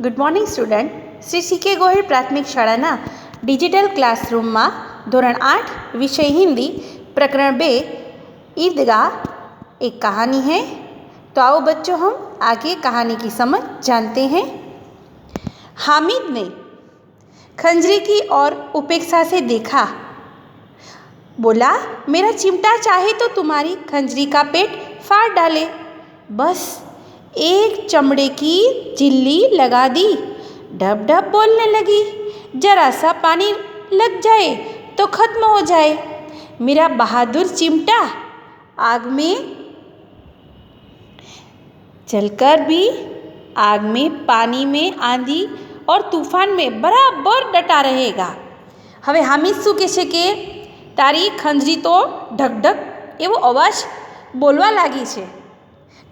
Good morning student. Shri C K. Gohil પ્રાથમિક શાળાના digital classroom में धोरण 8 विषय हिंदी प्रकरण 2 ईदगाह एक कहानी है। तो आओ बच्चों, हम आगे कहानी की समझ जानते हैं। हामिद ने खंजरी की ओर उपेक्षा से देखा। बोला, मेरा चिमटा चाहे तो तुम्हारी खंजरी का पेट फाड़ डाले। बस एक चमड़े की झिल्ली लगा दी। ढब ढब बोलने लगी। जरा सा पानी लग जाए तो खत्म हो जाए। मेरा बहादुर चिमटा आग में जलकर भी आग में, पानी में, आंधी और तूफान में बराबर डटा रहेगा। हवे हामिद शू कहे कि तारी खंजरी तो ढक ढक एवो अवाज बोलवा लागी छे।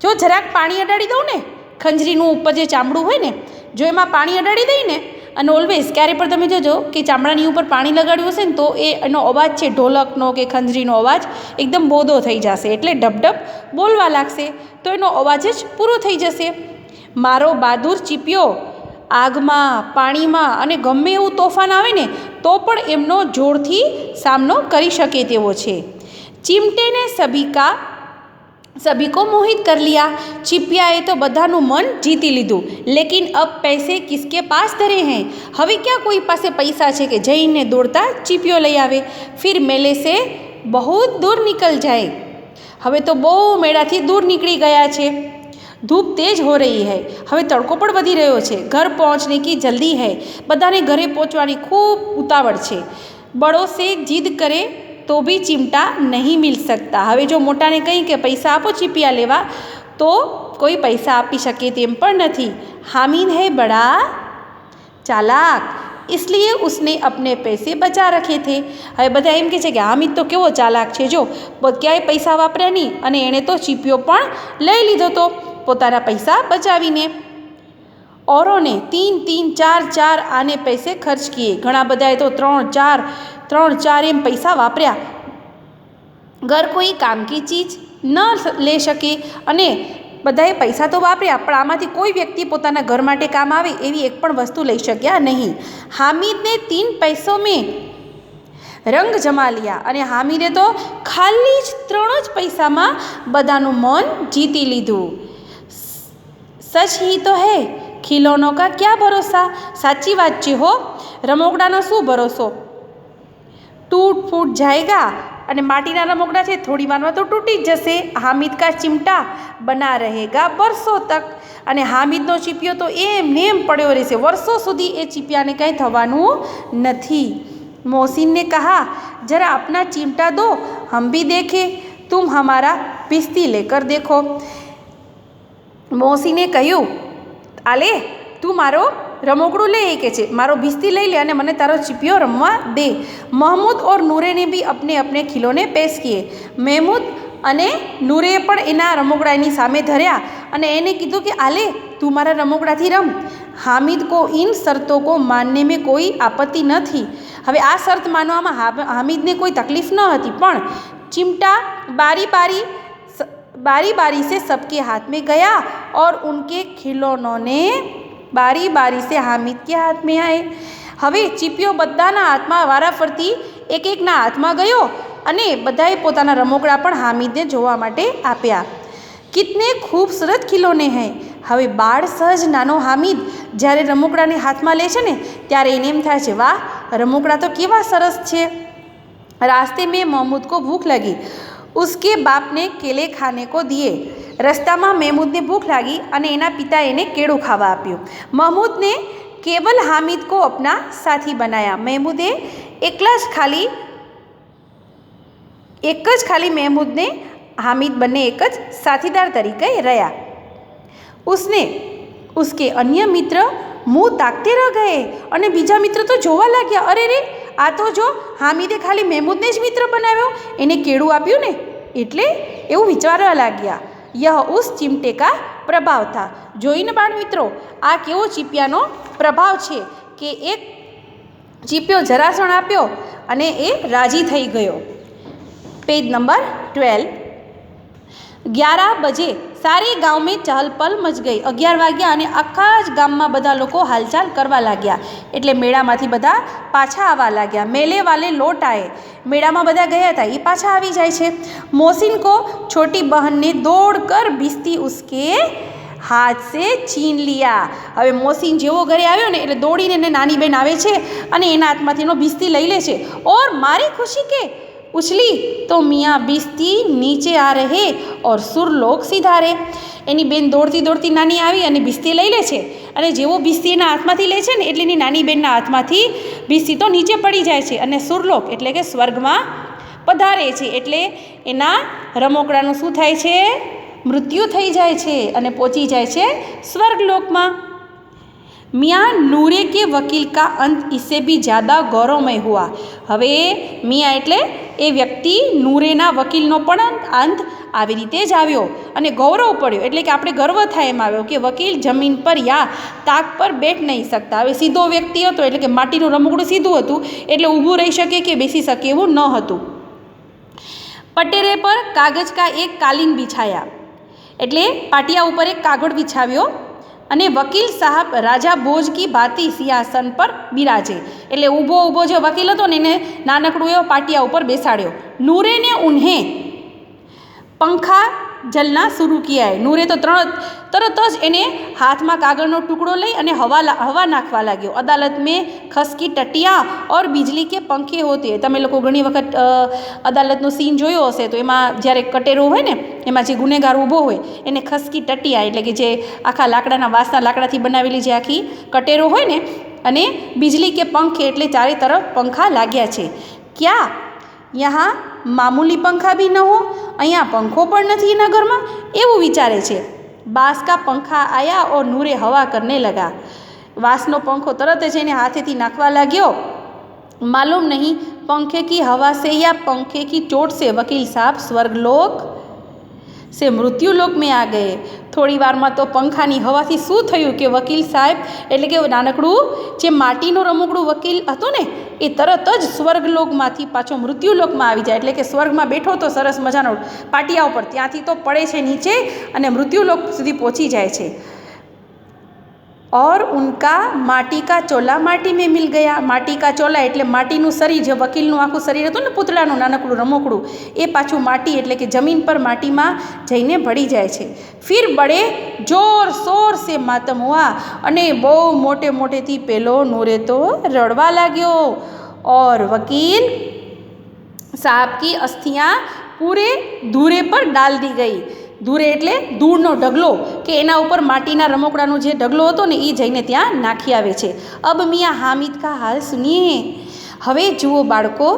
जो जराक पाणी अडाड़ी दઉં ને, ખંજરીનું ઉપર જે ચામડું હોય ને, જો એમાં પાણી અડાડી દઈ ને, અને ઓલવેઝ ક્યારે પણ તમે જોજો કે ચામડાની ઉપર પાણી લગાડ્યું હશે ને તો એનો અવાજ છે ઢોલકનો કે ખંજરીનો અવાજ એકદમ બોધો થઈ જશે, એટલે ઢબઢબ બોલવા લાગશે તો એનો અવાજ જ પૂરો થઈ જશે। મારો બહાદુર ચીપિયો આગમાં, પાણીમાં અને ગમે એવું તોફાન આવે ને તો પણ એમનો જોરથી સામનો કરી શકે તેવો છે। चिमटे ने सभी को मोहित कर लिया। चिपियाए तो बधानु मन जीती लीधु, लेकिन अब पैसे किसके पास धरे हैं? हवे क्या कोई पासे पैसा है कि जईने दौड़ता चिपियो लई आवे, फिर मेले से बहुत दूर निकल जाए। हवे तो बहु मेड़ाथी दूर निकली गया छे। धूप तेज हो रही है। हवे तड़को पण वधी रह्यो छे। घर पहुँचने की जल्दी है। बधाने घरे पहुँचवानी खूब उतावळ छे। बड़ों से जिद करे तो भी चिमटा नहीं मिल सकता। हवे जो मोटा ने कही कि पैसा आपो चिपिया लेवा तो कोई पैसा आपी शके तेम पण नथी। हामिद है बड़ा चालाक, इसलिए उसने अपने पैसे बचा रखे थे। हवे बधा एम कहे छे कि हामिद तो केवो चालाक छे, जो क्यांय पैसा वापर्या नहीं अने एणे तो चिपियो पण लई लीधो तो पोताना पैसा बचावीने। औरों ने 3-3, 4-4 आने पैसे खर्च किए। घणा बधाए तो 3-4 एम पैसा वापर्या। घर कोई काम की चीज न ले सके अने बधाए पैसा तो वापर्या, पण आमांथी कोई व्यक्ति पोताना घर माटे काम आवे एवी एक पण वस्तु लई शक्या नहीं। हामिद ने 3 पैसों में रंग जमा लिया अने हामिदे तो खाली 3 ज पैसा में बधानु मन जीती लीधु। सच ही तो है, खिलौनों का क्या भरोसा। साची बात छे हो, रमोकडानो शू भरोसो, टूट फूट जाएगा। अने माटीना रमोकड़ा छे थोड़ी वार में तो टूटी जशे। हामिद का चिमटा बना रहेगा बरसों तक। अने हामिदनो चिपियो तो एम नेम पड्यो रहेशे, वर्षों सुधी ए चिपियाने कंई थवानुं नथी। मोहसिन ने कहा, जरा अपना चिमटा दो, हम भी देखें। तुम हमारा भिस्ती लेकर देखो। मोहसिने कह्युं, आले तू मारो रमोकड़ू ले के छे, मारो भिस्ती लई ले अने मने तारो चिपियो रमवा दे। महमूद और नूरे ने भी अपने अपने खिलौने पेश किए। महमूद अने नूरे पण एना रमोकड़ानी सामे धर्या अने एने कीधुं कि आले तू मारा रमोकड़ाथी रम। हामिद को इन शर्तों को मानने में कोई आपत्ति न थी। हवे आ शर्त मानवामां हामिद ने कोई तकलीफ न हती, पण चिमटा बारी बारी से सबके हाथ में गया और उनके खिलौनों ने बारी बारी से हामिद के हाथ में आए। हवे चिपियो बधाना हाथ में वाराफरती एक एकना हाथ में गयो अने बधाए पोताना रमोकड़ा पण हामिदने जोवा माटे आप्या। कितने खूबसूरत खिलौने हैं। हवे बाळ सहज नानो हामिद ज्यारे रमोकड़ाने हाथ में ले छे ने त्यारे एने एम थाय छे, वाह रमोकड़ा तो केवा सरस छे। रास्ते में महमूद को भूख लगी। उसके बाप ने केले खाने को दिए। रस्ता में महमूद ने भूख लगी अने एना पिताए एने केळुं खावा आप्युं। महमूद ने केवल हामिद को अपना साथी बनाया। महमूदे एक ज खाली महमूद ने हामिद बने एक ज साथीदार तरीके रह्या। उसके अन्य मित्र मुँह ताकते रह गए अने बीजा मित्र तो जोवा लाग्या। अरे रे, आ तो जो हामिदे खाली महमूदने ज मित्र बनाव्यो, एने केळुं आप्युं ने एटले एवुं विचारवा लाग्या। यह उस चिमटे का प्रभाव था। जोईने बाळ मित्रों, आ केवो चिपियानो प्रभाव छे कि एक चिपियो जरासण आप्यो अने ए राजी थई गयो। Page number 12। 11 बजे सारे गांव में चहल पहल मच गई। 11 वाग्या અને આખા જ ગામમાં બધા લોકો હાલચાલ કરવા લાગ્યા, એટલે મેળામાંથી બધા પાછા આવવા લાગ્યા। મેલે વાલે લોટ આए, મેળામાં બધા ગયા હતા એ પાછા આવી જાય છે। મોહસિન को छोटी बहन ने दौड़कर बिस्ती उसके हाथ से छीन लिया। હવે મોહસિન જેવો ઘરે આવ્યો ને એટલે દોડીને એને નાની બેન આવે છે અને એના હાથમાંથી એનો બિસ્તી લઈ લે છે। और मारी खुशी के उछली तो मियाँ बिस्ती नीचे आ रहे और सुरलोक सिधारे। એની બેન દોડતી દોડતી નાની આવી અને બિસ્તી લઈ લે છે અને જેવો બિસ્તી એના હાથમાંથી લે છે ને એટલે એની નાની બેનના હાથમાંથી બિસ્તી તો નીચે પડી જાય છે અને સુરલોક એટલે કે સ્વર્ગમાં પધારે છે। એટલે એના રમકડાનું શું થાય છે? મૃત્યુ થઈ જાય છે અને પહોંચી જાય છે સ્વર્ગલોકમાં। मियाँ नूरे के वकील का अंत इससे भी ज़्यादा गौरवमय हुआ। હવે મિયા એટલે એ વ્યક્તિ નૂરેના વકીલનો પણ અંત આવી રીતે જ આવ્યો અને ગૌરવ પડ્યો એટલે કે આપણે ગર્વ થાય એમ આવ્યો કે વકીલ જમીન પર યા તાક પર બેઠ નહીં શકતા। હવે સીધો વ્યક્તિ હતો એટલે કે માટીનું રમકડું સીધું હતું એટલે ઊભું રહી શકે કે બેસી શકે એવું ન હતું। પટેરે પર કાગજ કા એક કાલીન બિછાયા, એટલે પાટિયા ઉપર એક કાગળ બિછાવ્યો અને વકીલ સાહેબ રાજા ભોજ કી ભાતી સિંહાસન પર બિરાજે। એટલે ઊભો ઊભો જે વકીલ હતો ને એને નાનકડું એવો પાટિયા ઉપર બેસાડ્યો। નૂરે ને ઉન્હે પંખા જલના શરૂ કિયા है। નૂરે તો તરત જ એને હાથમાં કાગળનો ટુકડો લઈ અને હવા નાખવા લાગ્યો। અદાલત મેં ખસકી ટટિયા और बिजली के पंखे होते हैं। તમે લોકો ઘણી વખત અદાલતનો સીન જોયો હશે તો એમાં જ્યારે કટેરો હોય ને એમાં જે ગુનેગાર ઊભો હોય એને ખસકી ટટિયા એટલે કે જે આખા લાકડાના વાંસના લાકડાથી બનાવેલી જે આખી કટેરો હોય ને અને बिजली के पंखे એટલે ચારે તરફ પંખા લાગ્યા છે। क्या यहाँ मामूली पंखा भी न हो? અહીંયા પંખો પણ નથી એના ઘરમાં એવું વિચારે છે। बांस का पंखा आया और नूरे हवा करने लगा। वासनो पंखो तरत ज एने हाथेथी नाखवा लाग्यो। मालूम नहीं पंखे की हवा से या पंखे की चोट से वकील साहब स्वर्गलोक से मृत्युलोक में आ गए। थोड़ी वार में तो पंखानी हवाथी शू थयुं कि वकील साहेब एटले के नानकड़ું जे माटीनो रमकड़ું वकील हतुं ने ए तरत ज स्वर्गलोकमांथी पाछो मृत्युलोकमां आवी जाय। એટલે કે સ્વર્ગમાં બેઠો તો સરસ મજાનો પાટિયા ઉપર ત્યાંથી તો પડે છે નીચે અને મૃત્યુલોક સુધી પહોંચી જાય છે। और उनका माटी का चोला माटी में मिल गया। माटी का चोला એટલે માટીનું શરીર જે વકીલનું આખું શરીર હતું ને પૂતળાનું નાનકડું રમકડું એ પાછું માટી એટલે કે જમીન પર માટીમાં જઈને ભળી જાય છે। फिर बड़े जोर शोर से मातम हुआ અને બહુ મોટે મોટેથી પેલો નૂરે તો રડવા लाग्यो। और वकील साहब की अस्थियाँ पूरे धूरे पर डाल दी गई। ધૂરે એટલે ધૂળનો ઢગલો કે એના ઉપર માટીના રમકડાનો જે ઢગલો હતો ને એ જઈને ત્યાં નાખી આવે છે। અબ મિયા હામિદ કા હાલ સુનિએ। હવે જુઓ બાળકો,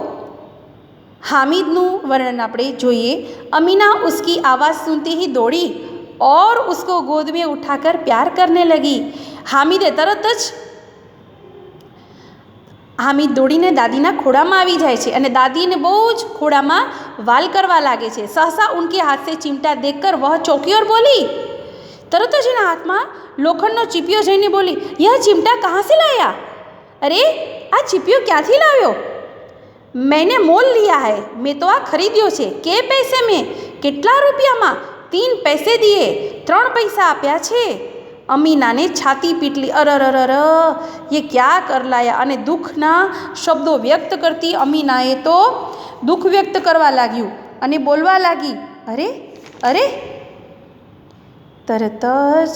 हामिदનું વર્ણન આપણે જોઈએ। अमीना उसकी आवाज़ सुनते ही दौड़ी और उसको गोद में उठाकर प्यार करने लगी। हामिदे तरत ज हामिद दौड़ीने दादीना खोड़ामां आवी जाए छे अने दादीने बहु ज खोड़ामां वाल करवा लागे छे। सहसा उनके हाथ से चिमटा देखकर वह चौंकी और बोली। तरत ज एना हाथमां लोखंडनो चीपियो जईने बोली, यह चिमटा कहाँ से लाया? अरे आ चीपियो क्यांथी लाव्यो? मैंने मोल लिया है, मैं तो आ खरीद्यो छे। के पैसे में? केटला रुपयामां? 3 पैसे दिए, 3 पैसा आप्या छे। अमीना ने छाती पीटली। अरररर, ये क्या कर लाया? अने दुखना शब्दों व्यक्त करती अमीनाए तो दुख व्यक्त करवा लाग्યું અને બોલવા લાગી, અરે અરે, તરત જ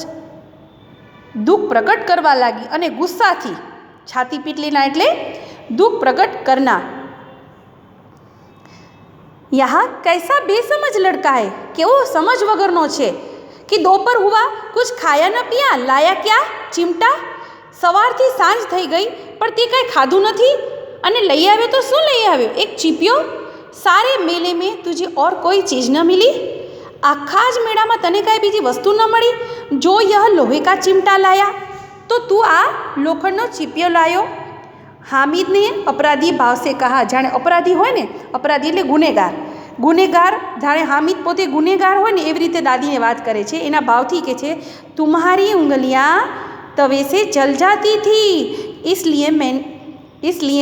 દુઃખ પ્રગટ કરવા લાગી અને ગુસ્સાથી છાતી પીટલીના એટલે दुख प्रकट करना। यहाँ कैसा बेसमझ लड़का है, केवो समझ वगरनो छे कि दोपहर हुआ कुछ खाया न पिया, लाया क्या? चिमटा। सवारथी सांज थई गई पण ते कांई खाधुं नथी अने लई आव्यो तो शुं लई आव्यो? एक चीपियो। सारे मेले में तुझे और कोई चीज़ न मिली? आखा ज मेळामां तने कांई बीजी वस्तु न मळी? जो यह लोहे का चिमटा लाया तो तू आ लोखंडनो चीपियो लायो। हामिद ने अपराधी भाव से कहा, जाने अपराधी होय ने, अपराधी એટલે ગુનેગાર જાણે હામિદ પોતે ગુનેગાર હોય ને એવી રીતે દાદીને વાત કરે છે। એના ભાવથી કહે છે, तुम्हारी उंगलियां तवे से जल जाती थी इसलिए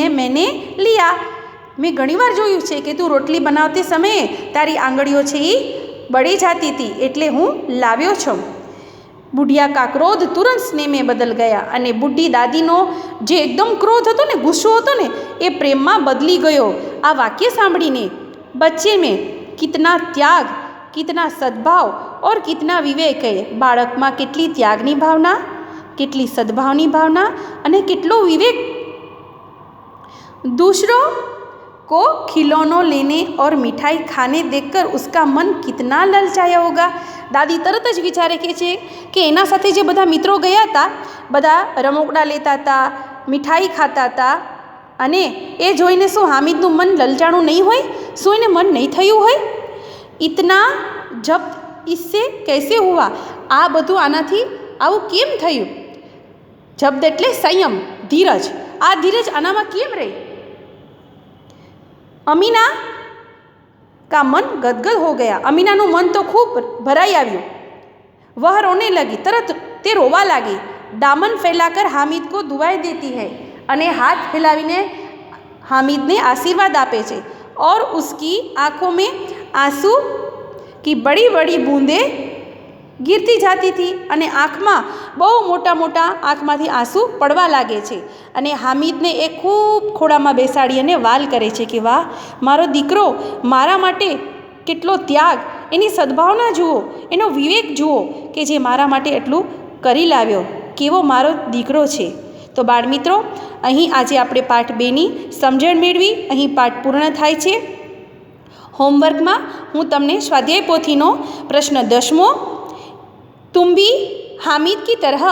मैंने लिया। મેં ઘણીવાર જોયું છે કે તું રોટલી બનાવતી સમયે તારી આંગળીઓ છે એ बड़ी जाती थी एटले हूँ लाव्यो छूं। बुढ़िया का क्रोध तुरंत स्नेह में बदल गया अने बुढ़ी दादीनो जे एकदम क्रोध हतो ने गुस्सो हतो ने ए प्रेम में बदली गयो। आ वाक्य सांभळीने बच्चे में कितना त्याग, कितना सद्भाव और कितना विवेक है। बाळक में केटली त्यागनी भावना, केटली सद्भावनी भावना अने केटलो विवेक। दूसरों को खिलौनों लेने और मिठाई खाने देखकर उसका मन कितना ललचाया होगा। दादी तरत ज विचारे कि एना साथे जे बधा मित्रों गया था, बधा रमोकड़ा लेता था, मिठाई खाता था अने ए जोईने शुं हामिदनुं मन ललचाणुं नहीं होय? शुं एने मन नहीं थयुं होय? इतना जब्त इससे कैसे हुआ? आ बधुं आनाथी आवुं केम थयुं? जब्त एटले संयम, धीरज। आ धीरज आनामां केम रही? अमीना का मन गदगद हो गया। अमीनाનું मन तो खूब भराई आव्યું। वह रोने लगी। तरत ते रोवा लगी। दामन फैलाकर हामिद को दुआएं देती है अने हाथ फैलावीने हामिद ने आशीर्वाद आपे छे और उसकी आँखों में आंसू की बड़ी बड़ी बूंदें गिरती जाती थी अने आँख में बहु मोटा मोटा आँखमांथी आंसू पड़वा लागे छे। अने हामिद ने एक खूब खोड़ामां बेसाड़ी अने वाल करे छे कि वाह मारो दीकरो, मारा माटे केटलो त्याग, एनी सद्भावना जुओ, एनो विवेक जुओ कि जे मारा माटे एटલું કરી લાવ્યો, केवो मारो दीकरो छे। तो बाळमित्रो, અહીં આજે આપણે પાઠ 2ની સમજણ મેળવી। અહીં પાઠ પૂર્ણ થાય છે। હોમવર્કમાં હું તમને સ્વાધ્યાય પોથીનો પ્રશ્ન 10મો, तुम भी हामिद की तरह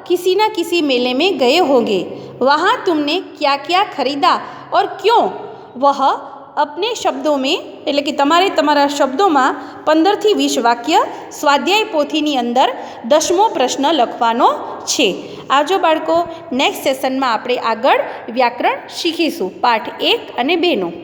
किसी न किसी मेले में गए होंगे, वहाँ तुमने क्या क्या खरीदा और क्यों? वह अपने शब्दों में एटले कि तमारे तमारा शब्दों में 15 થી 20 वाक्य स्वाध्याय पोथीनी अंदर 10मो प्रश्न लखवानो छे। आवजो बाळको, नेक्स्ट सेशन में આપણે આગળ વ્યાકરણ શીખીશું, પાઠ 1 અને 2નો।